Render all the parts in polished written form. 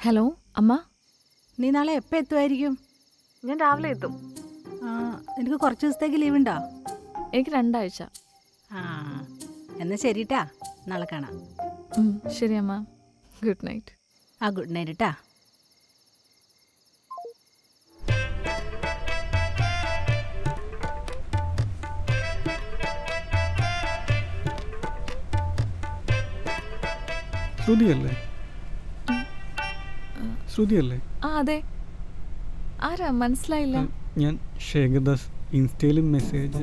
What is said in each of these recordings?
Hello അമ്മ. നീ നാളെ എപ്പോൾ എത്തുമായിരിക്കും? ഞാൻ രാവിലെ എത്തും. എനിക്ക് കുറച്ച് ദിവസത്തേക്ക് ലീവ് ഉണ്ടോ? എനിക്ക് 2 ആഴ്ച. എന്നാൽ ശരിട്ടാ, നാളെ കാണാം. ശരി അമ്മ, ഗുഡ് നൈറ്റ്. ഗുഡ് നൈറ്റ് ട്ടാ. ശ്രുതിയല്ലേ? ശ്രുതിയല്ലേ? അതെ. ആരാ മനസ്സിലായില്ല? ഞാൻ ശേഖർദാസ്. ഇൻസ്റ്റയിൽ മെസ്സേജ്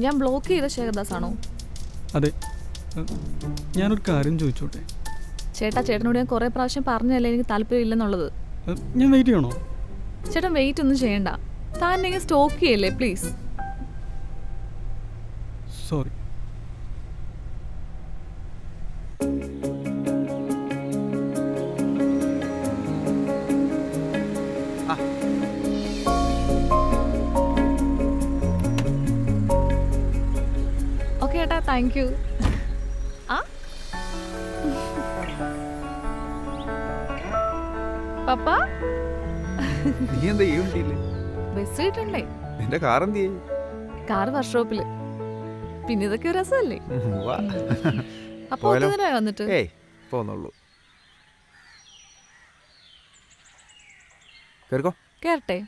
ഞാൻ ബ്ലോക്ക് ചെയ്ത ശേഖർദാസ് ആണോ? അതെ. ഞാനൊരു കാര്യം ചോദിച്ചോട്ടെ? ചേട്ടനോട് ഞാൻ കുറേ പ്രാവശ്യം പറഞ്ഞല്ലേ എനിക്ക് താല്പര്യം ഇല്ലെന്നുള്ളത്. ഞാൻ വെയിറ്റ് ചെയ്യണോ? ചേട്ടൻ വെയിറ്റ് ഒന്നും ചെയ്യണ്ട. താൻ എന്നെ സ്റ്റോക്ക് ചെയ്യല്ലേ പ്ലീസ്. സോറി. ഓക്കെ ചേട്ടാ, താങ്ക് യു. പപ്പ നീ എന്താ ഈ വണ്ടിയില്ലേ? ബസ് കിട്ടണ്ടേ? നിന്റെ കാർ എന്ത് ചെയ്യും? കാർ വർക്ക്ഷോപ്പില്. പിന്നെ ഇതൊക്കെ ഒരു രസമല്ലേ? അപ്പൊ ഒത്തുതരായി വന്നിട്ട് ഏയ് പോന്നുള്ളൂ. കേറിക്കോ. കേറട്ടെ?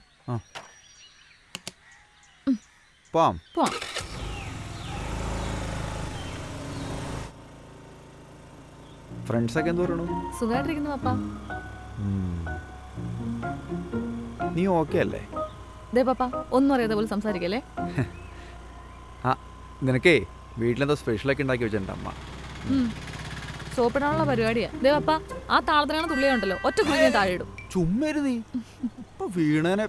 പോവാം. പോവാം. ഫ്രണ്ട്സൊക്കെ എന്ത് പറയണു? സുഖമായിട്ടിരിക്കുന്നു പപ്പ. നീ ഓക്കെ അല്ലേ? ദേ പപ്പ, ഒന്നും അറിയാതെ പോലെ സംസാരിക്കല്ലേ. നിനക്കേ വീട്ടിലെന്തോ സ്പെഷ്യലൊക്കെ ഉണ്ടാക്കി വെച്ചിട്ടുണ്ട് അമ്മ. സോപ്പിടാനുള്ള പരിപാടിയാ. ദേ പപ്പ, ആ താളത്തിനാണ് തുള്ളിയുണ്ടല്ലോ, ഒറ്റ കുഞ്ഞിനെ താഴെ ഇടും. ചുമ്മാരു നീ ഇപ്പൊ വീണനെ.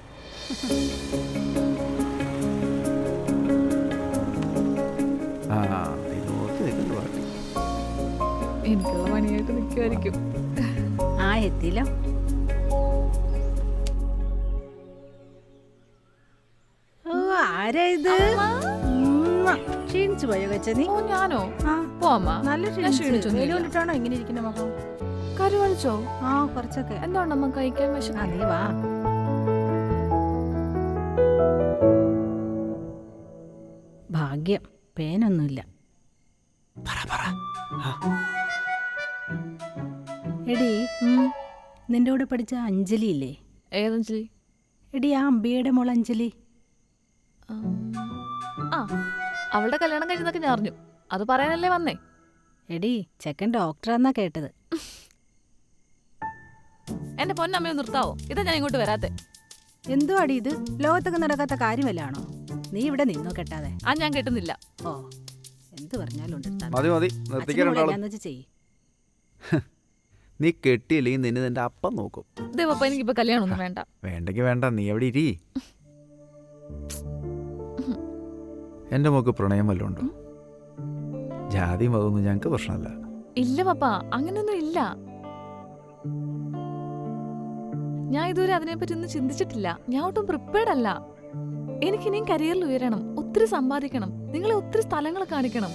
എനിക്കുള്ള പണിയായിട്ട് നിൽക്കുമായിരിക്കും. എത്തിയില്ലോ. ആരാ ഇത്? ക്ഷീണിച്ചു പോയോ കൊച്ചേ നീ? ഓ ഞാനോ? പോവാമ്മ. നല്ല ക്ഷീണിച്ചിട്ടാണോ ഇങ്ങനെ ഇരിക്കുന്ന മുഖം? കരുവളിച്ചോ? കുറച്ചൊക്കെ. എന്തുകൊണ്ടമ്മ കഴിക്കാൻ വിശക്കും? നീ വാ. ഭാഗ്യം പേനൊന്നുമില്ല. എടി, നിന്റെ കൂടെ പഠിച്ച അഞ്ജലി ഇല്ലേ? ഏതഞ്ജലി? എടി, ആ അമ്പിയുടെ മോൾ അഞ്ജലി. അവളുടെ കല്യാണം കഴിഞ്ഞതൊക്കെ ഞാൻ അറിഞ്ഞു. അത് പറയാനല്ലേ വന്നേ? എടി, ചെക്കൻ ഡോക്ടറാന്നാ കേട്ടത്. എന്റെ പൊന്നമ്മയോ നിർത്താവോ? ഇതാ ഞാൻ ഇങ്ങോട്ട് വരാത്തെ. എന്തുവാടി ഇത്? ലോകത്തൊക്കെ നടക്കാത്ത കാര്യമല്ലാണോ? നീ ഇവിടെ നിന്നോ കെട്ടാതെ. ഞാൻ കെട്ടുന്നില്ല. എന്ത് പറഞ്ഞാലും ചെയ്യ്. നീ കെട്ടിയില്ലെങ്കിൽ നിന്നെ നിന്റെ അപ്പം നോക്കും. ദേവപ്പ, എനിക്കിപ്പോ കല്യാണമൊന്നും വേണ്ട. വേണ്ടെങ്കിൽ വേണ്ട, നീ എവിടെ ഇരി. എന്റെ മോക്ക് പ്രണയം വല്ലതും ഉണ്ടോ? ജാതി മതമൊന്നും ഞങ്ങക്ക് പ്രശ്നമല്ല. ഇല്ല പപ്പ, അങ്ങനെയൊന്നും ഇല്ല. ഞാൻ ഇതുവരെ അതിനെപ്പറ്റി ഒന്നും ചിന്തിച്ചിട്ടില്ല. ഞാൻ ഒട്ടും പ്രിപ്പയർഡ് അല്ല. എനിക്കിനിയും കരിയറിൽ ഉയരണം, ഒത്തിരി സമ്പാദിക്കണം, നിങ്ങളെ ഒത്തിരി സ്ഥലങ്ങൾ കാണിക്കണം.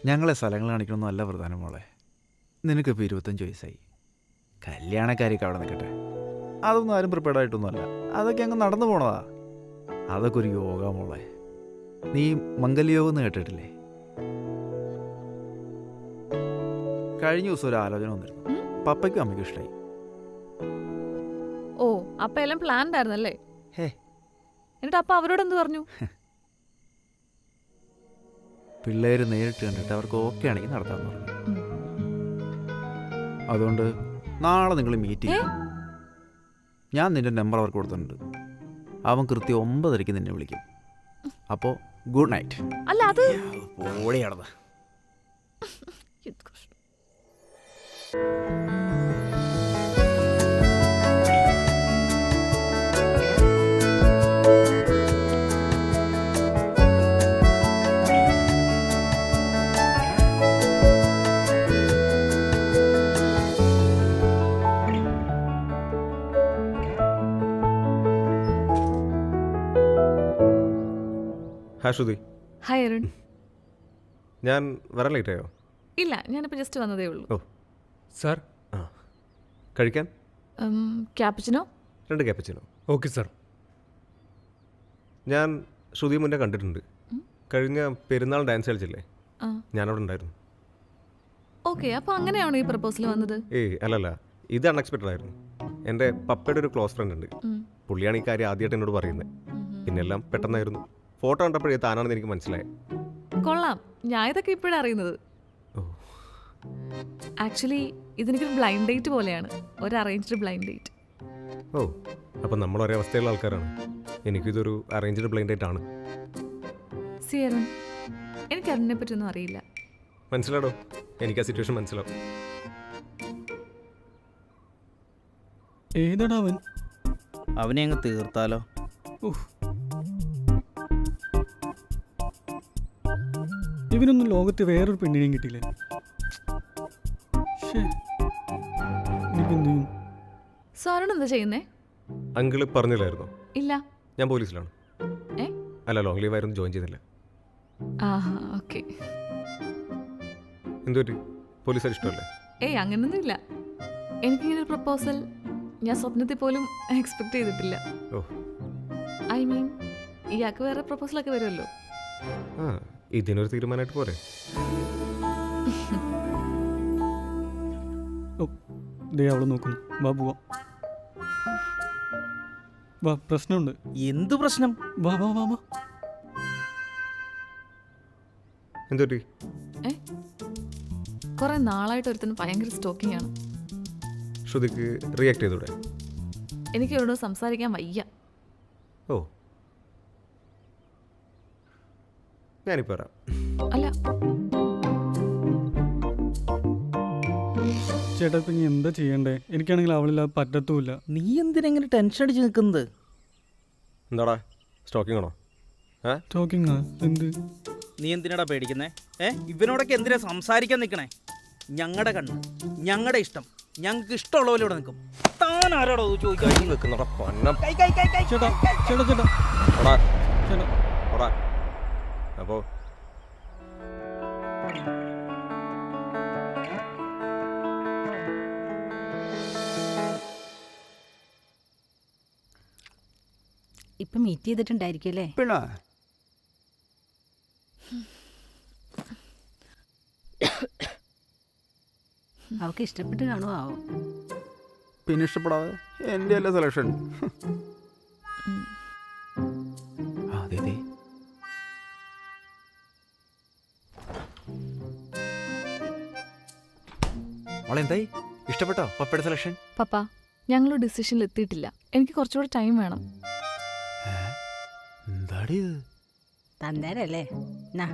ഞങ്ങളെ സ്ഥലങ്ങൾ കാണിക്കണമെന്നും അല്ല പ്രധാനം മോളെ. നിനക്കിപ്പോൾ 25 വയസ്സായി. കല്യാണക്കാരിയൊക്കെ അവിടെ നിൽക്കട്ടെ. അതൊന്നും ആരും പ്രിപ്പയർഡ് ആയിട്ടൊന്നും അല്ല. അതൊക്കെ അങ്ങ് നടന്നു പോണതാ. അതൊക്കെ ഒരു യോഗ മോളെ. നീ മംഗല്യോഗം എന്ന് കേട്ടിട്ടില്ലേ? കഴിഞ്ഞ ദിവസം ഒരു ആലോചന വന്നിരുന്നു. പപ്പയ്ക്കും അമ്മയ്ക്കും ഇഷ്ടമായി. ഓ, അപ്പൊ എല്ലാം പ്ലാൻഡ് ആയിരുന്നല്ലേ? എന്നിട്ട് അപ്പ അവരോട് എന്ത് പറഞ്ഞു? പിള്ളേര് നേരിട്ട് കണ്ടിട്ട് അവർക്ക് ഓക്കെ ആണെങ്കിൽ നടത്താമെന്ന് പറഞ്ഞു. അതുകൊണ്ട് നാളെ നിങ്ങൾ മീറ്റ് ചെയ്യും. ഞാൻ നിന്റെ നമ്പർ അവർക്ക് കൊടുത്തിട്ടുണ്ട്. അവൻ കൃത്യം 9:30 നിന്നെ വിളിക്കും. അപ്പോൾ ഗുഡ് നൈറ്റ്. അല്ല, അത് ഓടിയാടത്. ഹായ് ശ്രുതി. ഹായ് അരുൺ. ഞാൻ വരാൻ ലേറ്റ് ആയോ? ഇല്ല, ഞാനിപ്പോൾ ജസ്റ്റ് വന്നതേ ഉള്ളൂ. ഓ സാർ. കഴിക്കാൻ ക്യാപ്പച്ചിനോ? 2 ക്യാപ്പച്ചിനോ. Okay sir. ഞാൻ ശ്രുതി മുന്നേ കണ്ടിട്ടുണ്ട്. കഴിഞ്ഞ പെരുന്നാൾ ഡാൻസ് കളിച്ചില്ലേ, ആ ഞാനവിടെ ഉണ്ടായിരുന്നു. ഓക്കെ, അപ്പോൾ അങ്ങനെയാണോ ഈ പ്രപ്പോസൽ വന്നത്? ഏയ് അല്ലല്ല, ഇത് അൺഎക്സ്പെക്റ്റഡ് ആയിരുന്നു. എൻ്റെ പപ്പയുടെ ഒരു ക്ലോസ് ഫ്രണ്ട് ഉണ്ട്. ഉം. പുള്ളിയാണ് ഈ കാര്യം ആദ്യമായിട്ട് എന്നോട് പറയുന്നത്. പിന്നെ എല്ലാം പെട്ടെന്നായിരുന്നു. ഫോട്ടോ കണ്ടപ്പോഴേ താനാണെന്ന് എനിക്ക് മനസ്സിലായി. കൊള്ളാം, ഞാൻ ഇതൊക്കെ ഇപ്പോഴാണ് അറിയുന്നത്. ഓ ആക്ച്വലി ഇതെനിക്കൊരു ബ്ലൈൻഡ് ഡേറ്റ് പോലെയാണ്, ഒരു അറേഞ്ച്ഡ് ബ്ലൈൻഡ് ഡേറ്റ്. ഓ അപ്പം നമ്മൾ ഒരേ അവസ്ഥയുള്ള ആൾക്കാരാണ്. എനിക്കിതൊരു അറേഞ്ച്ഡ് ബ്ലൈൻഡ് ആയിട്ടാണ്. സി അരുൺ, എനിക്ക് അരുണിനെ പറ്റിയൊന്നും അറിയില്ല. മനസ്സിലാടോ, എനിക്ക് ആ സിറ്റുവേഷൻ മനസ്സിലാവും. ഏതാടാ അവൻ? അവനെ അങ്ങ് തീർത്താലോ? ഉഫ്. ഇവനൊന്നും ലോകത്ത് വേറൊരു പെണ്ണിനെയും കിട്ടിയില്ല. ശ്ശേ. ഇനിയിപ്പോ എന്ത് ചെയ്യും? സോ അരുൺ എന്താ ചെയ്യുന്നേ? അങ്കിള് പറഞ്ഞില്ലായിരുന്നോ ഇല്ല. ഞാൻ പോലീസിലാണ്. ഏ? അല്ല, ലോങ് ലീവ് ആയിരുന്നു, ജോയിൻ ചെയ്തില്ല. ആഹാ, ഓക്കെ. എന്തുപറ്റി? പോലീസുകാർ ഇഷ്ടമല്ലേ? ഏയ് അങ്ങനൊന്നും ഇല്ല. എനിക്കിങ്ങനെ ഒരു പ്രപ്പോസൽ ഞാൻ സ്വപ്നത്തിൽ പോലും എക്സ്പെക്ട് ചെയ്തിട്ടില്ല. ഓ ഐ മീൻ, ഇയാൾക്ക് വേറെ പ്രപ്പോസലൊക്കെ വരുമല്ലോ. ആ, ഇതിനൊരു തീരുമാനമായിട്ട് പോരെ? ഓ, ദേ അവള് നോക്കുന്നു. വാ പോവാം. വാ, പ്രശ്നമുണ്ട്. എന്ത് പ്രശ്നം? വാ വാ വാ വാ. എന്തുപറ്റി? ഏ, കുറെ നാളായിട്ട് ഒരുത്തിന് ഭയങ്കര സ്റ്റോക്കിംഗ് ആണ്. ശ്രുതിക്ക് റിയാക്ട് ചെയ്തൂടെ? എനിക്ക് ഇവരോട് സംസാരിക്കാൻ വയ്യ. ഓ, ഞാനിപ്പോൾ വരാം. അല്ല, ചേട്ടാ ഇപ്പം ഇനി എന്താ ചെയ്യണ്ടേ? എനിക്കാണെങ്കിൽ അവളില്ലാതെ പറ്റത്തുമില്ല. നീ എന്തിനെങ്ങനെ ടെൻഷൻ അടിച്ച് നിൽക്കുന്നത്? എന്താടാ, സ്റ്റോക്കിംഗ് ആണോ? ടോക്കിംഗ് എന്ത്? നീ എന്തിനാടാ പേടിക്കുന്നേ? ഇവനോടൊക്കെ എന്തിനാ സംസാരിക്കാൻ നിൽക്കണേ? ഞങ്ങളുടെ കണ്ണ്, ഞങ്ങളുടെ ഇഷ്ടം, ഞങ്ങൾക്ക് ഇഷ്ടമുള്ള പോലെ ഇവിടെ നിൽക്കും. താൻ ആരാടോ ചോദിക്കാൻ? ചേട്ടാ ചേട്ടാ ചേട്ടാ ചേട്ടാ. അപ്പോ ഇപ്പൊ മീറ്റ് ചെയ്തിട്ടുണ്ടായിരിക്കും അല്ലേ? പിന്നെ അവൾക്ക് ഇഷ്ടപ്പെട്ട് കാണുമോ ആവോ? പിന്നെ ഇഷ്ടപ്പെടാതെ എൻ്റെ അല്ല സെലക്ഷൻ. അതെ മോളെന്തായി? ഇഷ്ടപ്പെട്ടോ പപ്പയുടെ സെലക്ഷൻ? പപ്പ, ഞങ്ങളൊരു ഡിസിഷനിൽ എത്തിയിട്ടില്ല. എനിക്ക് കുറച്ചുകൂടെ ടൈം വേണം. എന്താടി ഇത്? തന്നേരല്ലേ? നാ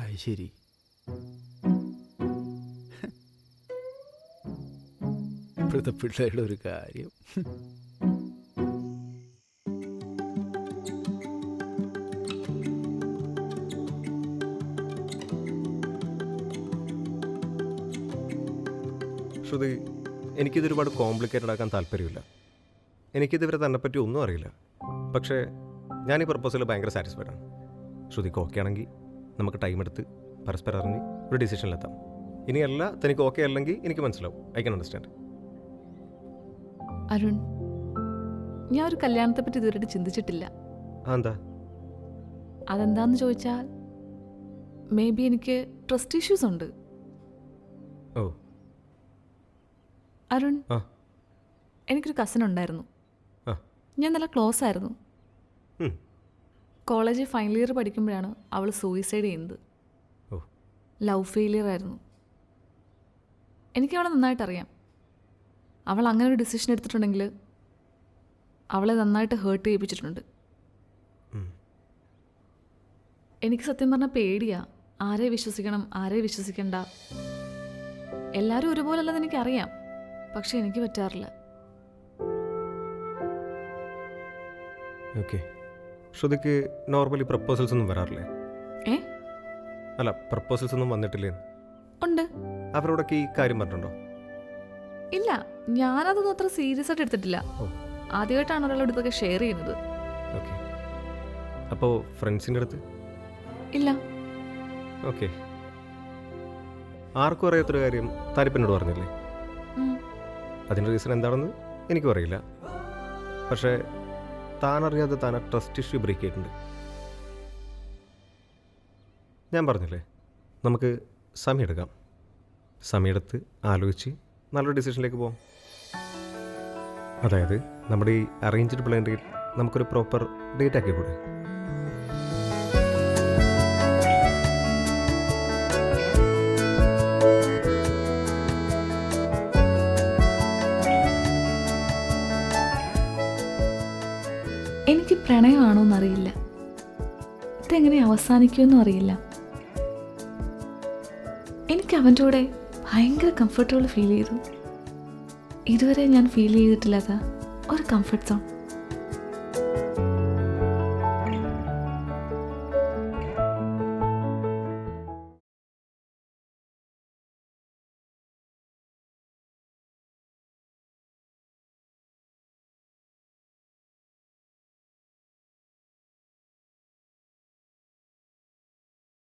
അത് ശരി. ഇപ്പോഴത്തെ പിള്ളേരുടെ ഒരു കാര്യം. ശ്രുതി, എനിക്കിത് ഒരുപാട് കോംപ്ലിക്കേറ്റഡ് ആക്കാൻ താല്പര്യമില്ല. എനിക്കിതുവരെ തന്നെപ്പറ്റി ഒന്നും അറിയില്ല. പക്ഷേ ഞാൻ ഈ പ്രപ്പോസൽ ഭയങ്കര സാറ്റിസ്ഫൈഡ് ആണ്. ശ്രുതിക്ക് ഓക്കെ ആണെങ്കിൽ നമുക്ക് ടൈം എടുത്ത് പരസ്പരം അറിഞ്ഞ് ഒരു ഡിസിഷനിലെത്താം. ഇനിയല്ല തനിക്ക് ഓക്കെ അല്ലെങ്കിൽ എനിക്ക് മനസ്സിലാവും. I can understand. അരുൺ, ഞാൻ ഒരു കല്യാണത്തെ പറ്റി ഇതുവരെ ചിന്തിച്ചിട്ടില്ല. എന്താ? അതെന്താന്ന് ചോദിച്ചാൽ മേ ബി എനിക്ക് ട്രസ്റ്റ് ഇഷ്യൂസ് ഉണ്ട്. ഓ അരുൺ, ആ. എനിക്കൊരു കസിൻ ഉണ്ടായിരുന്നു. ആ. ഞാൻ നല്ല ക്ലോസ് ആയിരുന്നു. ഉം. കോളേജിൽ ഫൈനൽ ഇയർ പഠിക്കുമ്പോഴാണ് അവൾ സൂയിസൈഡ് ചെയ്യുന്നത്. ഓ. ലവ് ഫെയിലിയർ ആയിരുന്നു. എനിക്ക് അവളെ നന്നായിട്ടറിയാം. അവൾ അങ്ങനെ ഒരു ഡിസിഷൻ എടുത്തിട്ടുണ്ടെങ്കിൽ അവളെ നന്നായിട്ട് ഹേർട്ട് ചെയ്യിപ്പിച്ചിട്ടുണ്ട്. ഉം. എനിക്ക് സത്യം പറഞ്ഞാൽ പേടിയാ. ആരെ വിശ്വസിക്കണം, ആരെ വിശ്വസിക്കണ്ട. എല്ലാവരും ഒരുപോലല്ലെന്ന് എനിക്കറിയാം. പക്ഷെ എനിക്ക് പറ്റാറില്ല. ഓക്കെ. ശ്രുതിക്ക് നോർമലി പ്രപ്പോസൽസ് ഒന്നും വരാറില്ലേ? ഏ? അല്ല, പ്രപ്പോസൽസ് ഒന്നും വന്നിട്ടില്ലേ? ഉണ്ട്. അവരോടൊക്കെ ഈ കാര്യം പറഞ്ഞിട്ടുണ്ടോ? ഇല്ല, ഞാനതൊന്നും അത്ര സീരിയസ് ആയിട്ട് എടുത്തിട്ടില്ല. ഓ. ആദ്യമായിട്ടാണ് ഒരാളോട് ഇതൊക്കെ ഷെയർ ചെയ്യുന്നത്. ഓക്കെ. അപ്പോൾ ഫ്രണ്ട്സിൻ്റെ അടുത്ത്? ഇല്ല. ഓക്കെ. ആർക്കും അറിയാത്തൊരു കാര്യം താരിപ്പനോട് പറഞ്ഞില്ലേ? ഉം. അതിൻ്റെ റീസൺ എന്താണെന്ന് എനിക്കും അറിയില്ല. പക്ഷേ താനറിയാതെ താൻ ആ ട്രസ്റ്റ് ഇഷ്യൂ ബ്രേക്ക് ചെയ്തിട്ടുണ്ട്. ഞാൻ പറഞ്ഞില്ലേ, നമുക്ക് സമയമെടുക്കാം. സമയമെടുത്ത് ആലോചിച്ച് നല്ലൊരു ഡിസിഷനിലേക്ക് പോകാം. അതായത് നമ്മുടെ ഈ അറേഞ്ച്ഡ് പ്ലാൻ ഡേറ്റ് നമുക്കൊരു പ്രോപ്പർ ഡേറ്റ് ആക്കി കൂടെ? എനിക്ക് പ്രണയമാണോ എന്നറിയില്ല, ഇതെങ്ങനെ അവസാനിക്കുമെന്നും അറിയില്ല. എനിക്ക് അവൻ്റെ കൂടെ ഭയങ്കര കംഫർട്ടബിൾ ഫീൽ ചെയ്തു. ഇതുവരെ ഞാൻ ഫീൽ ചെയ്തിട്ടില്ലാത്ത ഒരു കംഫർട്ട് സോൺ.